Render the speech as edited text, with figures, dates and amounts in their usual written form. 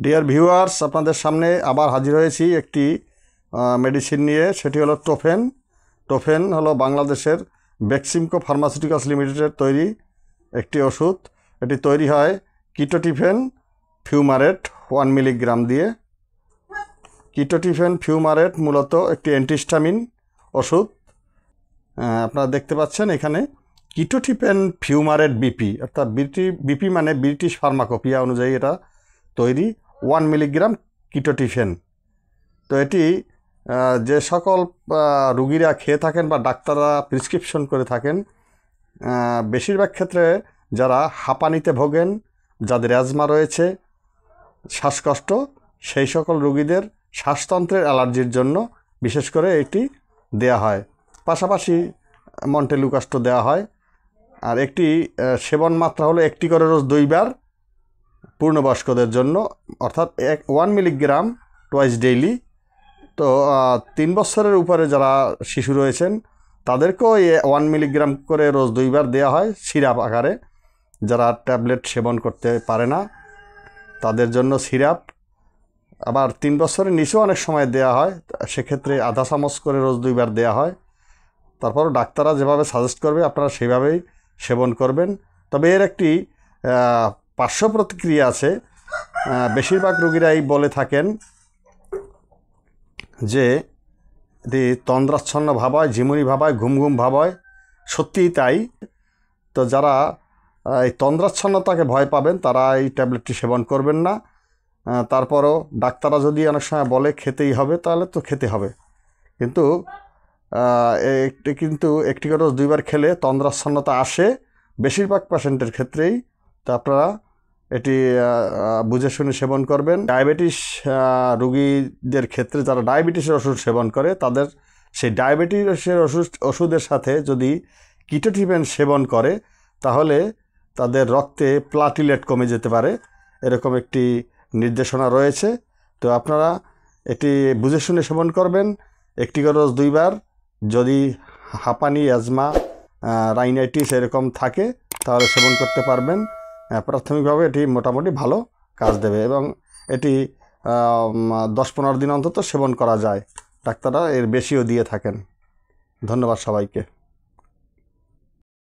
Dear viewers, আপনাদের সামনে আবার হাজির হয়েছি একটি মেডিসিন নিয়ে। সেটি হলো টোফেন। টোফেন হলো বাংলাদেশের বেক্সিমকো ফার্মাসিউটিক্যালস লিমিটেডের তৈরি একটি ওষুধ। এটি তৈরি হয় কিটোটিফেন ফিউমারেট 1 মিলিগ্রাম দিয়ে। কিটোটিফেন ফিউমারেট মূলত একটি অ্যান্টিহিস্টামিন ওষুধ। আপনারা দেখতে পাচ্ছেন এখানে কিটোটিফেন ফিউমারেট বিপি, অর্থাৎ বিপি মানে ব্রিটিশ ফার্মাকোপিয়া অনুযায়ী এটা তৈরি 1 মিলিগ্রাম কিটোটিফেন। তো এটি যে সকল রুগীরা খেয়ে থাকেন বা ডাক্তাররা প্রেসক্রিপশন করে থাকেন, বেশিরভাগ ক্ষেত্রে যারা হাঁপানিতে ভোগেন, যাদের অ্যাজমা রয়েছে, শ্বাসকষ্ট, সেই সকল রুগীদের শ্বাসতন্ত্রের অ্যালার্জির জন্য বিশেষ করে এটি দেয়া হয়। পাশাপাশি মন্টেলুকাস্টো দেওয়া হয়। আর একটি সেবন মাত্রা হলো 1টি করে রোজ 2 বার পূর্ণবয়স্কদের জন্য, অর্থাৎ 1 মিলিগ্রাম টুয়াইস ডেইলি। তো 3 বছরের উপরে যারা শিশু রয়েছেন তাদেরকেও 1 মিলিগ্রাম করে রোজ 2 বার দেওয়া হয় সিরাপ আকারে। যারা ট্যাবলেট সেবন করতে পারে না তাদের জন্য সিরাপ। আবার 3 বছরের নিচেও অনেক সময় দেওয়া হয়, সেক্ষেত্রে আধা চামচ করে রোজ 2 বার দেওয়া হয়। তারপর ডাক্তাররা যেভাবে সাজেস্ট করবে আপনারা সেভাবেই সেবন করবেন। তবে এর একটি পার্শ্ব প্রতিক্রিয়া আছে। বেশিরভাগ রোগীরাই বলে থাকেন যে এটি তন্দ্রাচ্ছন্ন ভাব হয়, ঝিমুনি ভাব হয়, ঘুম ঘুম ভাব হয়। সত্যিই তাই। তো যারা এই তন্দ্রাচ্ছন্নতাকে ভয় পাবেন তারা এই ট্যাবলেটটি সেবন করবেন না। তারপরও ডাক্তাররা যদি অনেক সময় বলে খেতেই হবে, তাহলে তো খেতে হবে। কিন্তু একটি করে রোজ 2 বার খেলে তন্দ্রাচ্ছন্নতা আসে বেশিরভাগ পেশেন্টের ক্ষেত্রেই। তো আপনারা এটি বুঝে শুনে সেবন করবেন। ডায়াবেটিস রোগীদের ক্ষেত্রে যারা ডায়াবেটিসের ওষুধ সেবন করে তাদের সেই ডায়াবেটিসের ওষুধের সাথে যদি কিটোটিফেন সেবন করে তাহলে তাদের রক্তে প্লাটিলেট কমে যেতে পারে, এরকম একটি নির্দেশনা রয়েছে। তো আপনারা এটি বুঝে শুনে সেবন করবেন 1টি করে রোজ 2 বার। যদি হাঁপানি, অ্যাজমা, রাইনাইটিস এরকম থাকে তাহলে সেবন করতে পারবেন। প্রাথমিকভাবে এটি মোটামুটি ভালো কাজ দেবে এবং এটি 10-15 দিন অন্তত সেবন করা যায়। ডাক্তাররা এর বেশিও দিয়ে থাকেন। ধন্যবাদ সবাইকে।